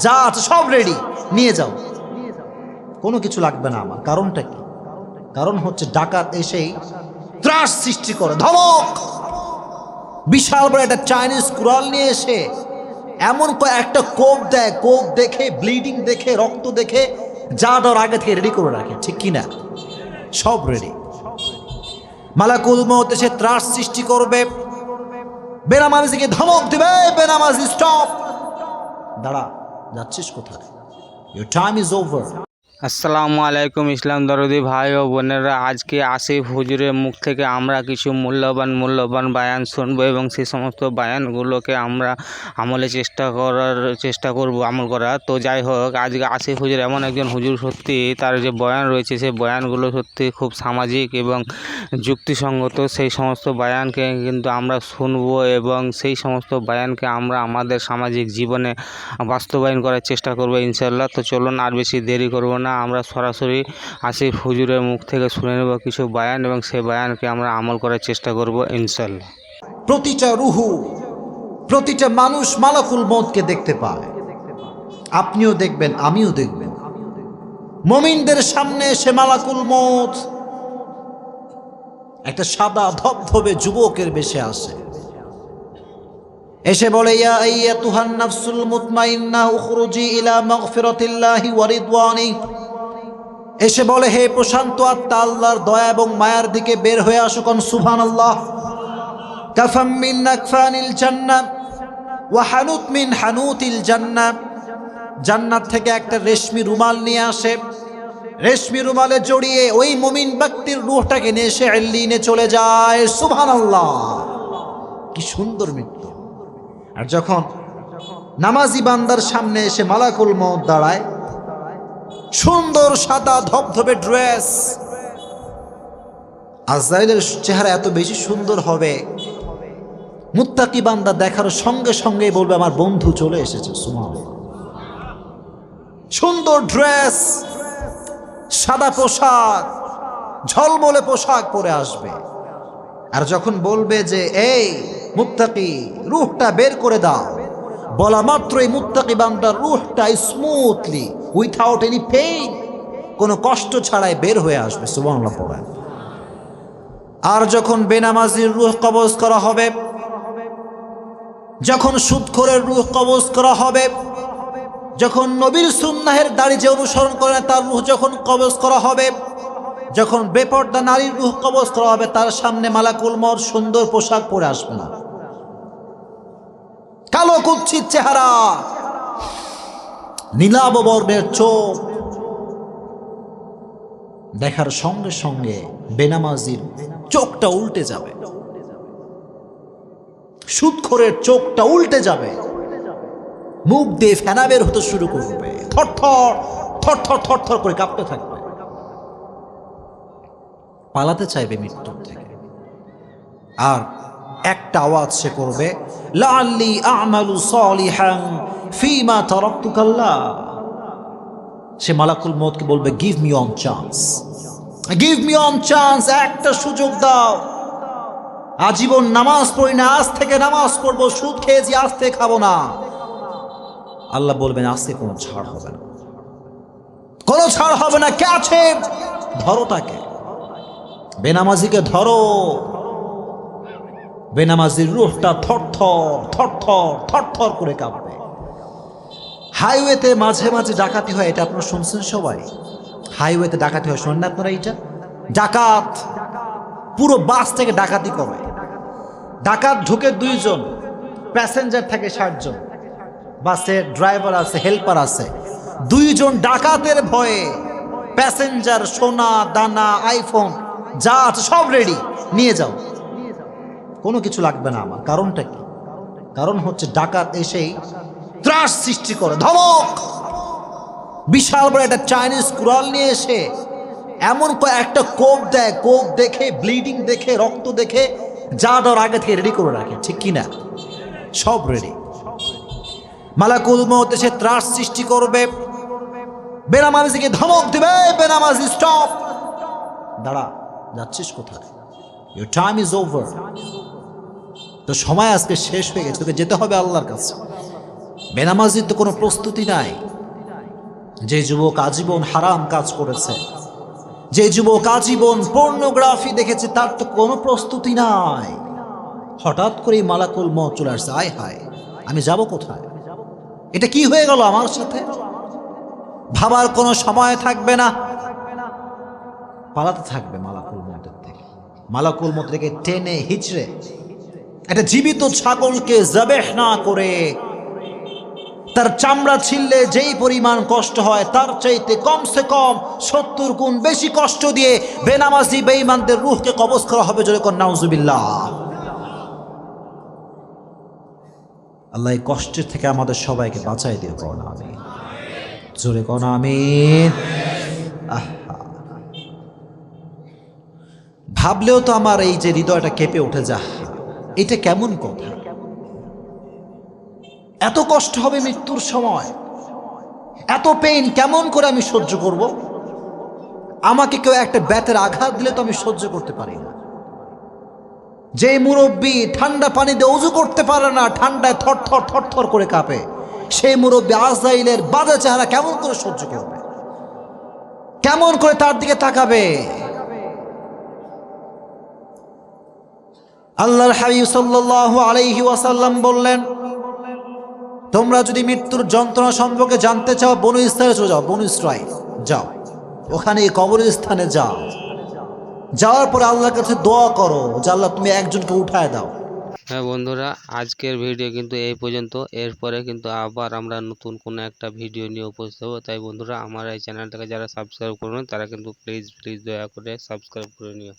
যা আছে সব রেডি, নিয়ে যাও, কোনো কিছু লাগবে না আমার। কারণটা কি? কারণ হচ্ছে ডাকাত এসেই ত্রাস সৃষ্টি করে, ধমক। বিশাল বড় একটা চাইনিজ কুড়াল নিয়ে এসে এমন একটা কোপ দেয়, কোপ দেখে, ব্লিডিং দেখে, রক্ত দেখে যা ডর আগে থেকে রেডি করে রাখে, ঠিক কিনা? সব রেডি। মালাকুল মউত এসে ত্রাস সৃষ্টি করবে, বেনামাজিকে ধমক দিবে, বেনামাজি স্টপ, দাঁড়া, যাচ্ছিস কোথায়? Your time is over. আসসালামু আলাইকুম ইসলাম দরদি ভাই ও বোনেরা, আজকে আসিফ হুজুরের মুখ থেকে আমরা কিছু মূল্যবান বায়ান শুনবো এবং সেই সমস্ত বায়ানগুলোকে আমরা চেষ্টা করব আমল করা। তো যাই হোক, আজকে আসিফ হুজুর এমন একজন হুজুর, সত্যি তার যে বয়ান রয়েছে সেই বয়ানগুলো সত্যি খুব সামাজিক এবং যুক্তিসঙ্গত। সেই সমস্ত বায়ানকে কিন্তু আমরা শুনবো এবং সেই সমস্ত বায়ানকে আমরা আমাদের সামাজিক জীবনে বাস্তবায়ন করার চেষ্টা করবো ইনশাল্লাহ। তো চলুন আর বেশি দেরি করব না, আমরা সরাসরি আসিফ হুজুরের মুখ থেকে শুনে নেব কিছু বায়ান এবং সেই বায়ানকে আমরা আমল করার চেষ্টা করব ইনশাল্লাহ। প্রতিটা রুহু, প্রতিটা মানুষ মালাকুল মউতকে দেখতে পায়। আপনিও দেখবেন, আমিও দেখবেন। মুমিনদের সামনে এসে মালাকুল মউত একটা সাদা ধবধবে যুবকের বেশে আসে, এসে বলে, ইয়া আইয়াতুহান নাফসুল মুতমাইন্নাহ উখরুজি ইলা মাগফিরাতিল্লাহি ওয়া রিদওয়ানি। এসে বলে, হে প্রশান্ত আত্মা, আল্লাহর দয়া এবং মায়ার দিকে বের হয়ে আসো, কোন সুবহানাল্লাহ। কাফাম মিন আকফানিল জান্নাহ ওয়া হানুত মিন হানুতিল জান্নাহ। জান্নাত থেকে একটা রেশমি রুমাল নিয়ে আসে, রেশমি রুমালে জড়িয়ে ওই মুমিন ব্যক্তির রূহটাকে নিয়ে এসে ইল্লিনে চলে যায়। সুবহানাল্লাহ, কি সুন্দর মৃত্যু। আর যখন নামাজি বান্দার সামনে এসে মালাকুল মউত দাঁড়ায়, সুন্দর সাদা ধবধবে ড্রেস, আজরাইলের চেহারা এত বেশি সুন্দর হবে, মুত্তাকি বান্দা দেখার সঙ্গে সঙ্গে বলবে, আমার বন্ধু চলে এসেছে। সুবহানাল্লাহ, সুন্দর ড্রেস, সাদা পোশাক, ঝলমলে পোশাক পরে আসবে। আর যখন বলবে যে, এই মুত্তাকি, রূহটা বের করে দাও, বলা মাত্রই মুত্তাকি বান্দার রূহটা স্মুথলি, উইথাউট এনি পেইন, কোনো কষ্ট ছাড়াই বের হয়ে আসবে। সুবহানাল্লাহ পড়েন। আর যখন বেনামাজির রূহ কবজ করা হবে, যখন সুদখোরের রূহ কবজ করা হবে, যখন নবীর সুন্নাহের দাড়ি যে অনুসরণ করে না তার রূহ যখন কবজ করা হবে, যখন বেপর্দা নারীর রূহ কবজ করা হবে, তার সামনে মালাকুল মউত সুন্দর পোশাক পরে আসবে না, কালো কুৎসিত চেহারা, নীলাভ বর্ণের চোখ, দেখার সঙ্গে সঙ্গে বেনামাজির চোখটা উল্টে যাবে, সুদখোরের চোখটা উল্টে যাবে, মুখ দিয়ে ফেনা বের হতে শুরু করবে, থরথর থরথর থরথর করে কাঁপতে থাকবে, পালাতে চাইবে মৃত্যুর থেকে। আর একটা আওয়াজ সে করবে, লাআল্লি আ'মালু সালিহান ফীমা তারাকতু কাল্লা। সে মালাকুল মউতকে বলবে, give me on chance, give me on chance, একটা সুযোগ দাও। আজীবন নামাজ পড়ি না, আজ থেকে নামাজ পড়বো, সুদ খেয়েছি, আজ থেকে খাবো না। আল্লাহ বলবেন, আজকে কোনো ছাড় হবে না, কোনো ছাড় হবে না। কে আছে? ধরো তাকে, বেনামাজিকে ধরো। বেনামাজির রূহটা থরথর থরথর থরথর করে কাঁপবে। হাইওয়েতে মাঝে মাঝে ডাকাতি হয়, এটা আপনারা শুনছেন সবাই। হাইওয়েতে ডাকাতি হয়, শোনেন না আপনারা? এইটা ডাকাত পুরো বাস থেকে ডাকাতি করে। ডাকাত ঢুকে 2 জন, প্যাসেঞ্জার থাকে 60 জন, বাসে ড্রাইভার আছে, হেল্পার আছে। 2 জন ডাকাতের ভয়ে প্যাসেঞ্জার সোনা দানা আইফোন যা আছে সব রেডি, নিয়ে যাও, কোনো কিছু লাগবে না আমার। কারণটা কি? কারণ হচ্ছে ডাকাত এসেই ত্রাস সৃষ্টি করে, ধমক। বিশাল বড় একটা চাইনিজ কুড়াল নিয়ে এসে এমন একটা কোপ দেয়, কোপ দেখে, ব্লিডিং দেখে, রক্ত দেখে যা ডর আগে থেকে রেডি করে রাখে, ঠিক কিনা? সব রেডি। মালাকুল মউত এসে ত্রাস সৃষ্টি করবে, বেনামাজিকে ধমক দিবে, বেনামাজি স্টপ, দাঁড়া, যাচ্ছিস কোথায়? Your time is over. তো সময় আজকে শেষ হয়ে গেছে, তোকে যেতে হবে আল্লাহর কাছে। বেনামাজির তো কোনো প্রস্তুতি নাই। যে যুবক আজীবন হারাম কাজ করেছে, যে যুবক আজীবন পর্নোগ্রাফি দেখেছে, তার তো কোনো প্রস্তুতি নাই। হঠাৎ করেই মালাকুল মউত চলে আসছে, আয় হায় আমি যাব কোথায়, এটা কি হয়ে গেল আমার সাথে। ভাবার কোনো সময় থাকবে না, পালাতে থাকবে মালাকুল মউতের থেকে। মালাকুল মউত থেকে টেনে হিচড়ে একটা জীবিত ছাগলকে জবেহ না করে তার চামড়া ছিললে যেই পরিমাণ কষ্ট হয়, তার চাইতে কমসে কম 70 গুণ বেশি কষ্ট দিয়ে বেনামাজি বেঈমানদের রূহকে কবজ করা হবে। জোরে কোন নাউজুবিল্লাহ। আল্লাহ এই কষ্টের থেকে আমাদের সবাইকে বাঁচাই দিও, কোন আমিন। জোরে কোন আমিন। ভাবলেও তো আমার এই যে হৃদয়টা কেঁপে উঠে যা, এটা কেমন কথা। এত কষ্ট হবে মৃত্যুর সময়, এত পেইন কেমন করে আমি সহ্য করব? আমাকে কেউ একটা ব্যাতের আঘাত দিলে তো আমি সহ্য করতে পারি না। যে মুরব্বী ঠান্ডা পানি দিয়ে উজু করতে পারে না, ঠান্ডায় থরথর থরথর করে কাঁপে, সেই মুরব্বী আজরাইলের বাজে চেহারা কেমন করে সহ্য করবে? কেমন করে তার দিকে তাকাবে? আল্লাহর হাবিব সাল্লাল্লাহু আলাইহি ওয়াসাল্লাম বললেন, তোমরা যদি মৃত্যুর যন্ত্রণা সম্পর্কে জানতে চাও, বনু ইসরাইল চলে যাও। বনু ইসরাইল যাও, ওখানে এই কবরস্থানে যাও। যাওয়ার পরে আল্লাহর কাছে দোয়া করো যে আল্লাহ তুমি একজনকে উঠায় দাও। হ্যাঁ বন্ধুরা, আজকের ভিডিও কিন্তু এই পর্যন্ত। এরপরে কিন্তু আবার আমরা নতুন কোনো একটা ভিডিও নিয়ে উপস্থিত হবো। তাই বন্ধুরা, আমার এই চ্যানেলটাকে যারা সাবস্ক্রাইব করবেন তারা কিন্তু প্লিজ দয়া করে সাবস্ক্রাইব করে নিও।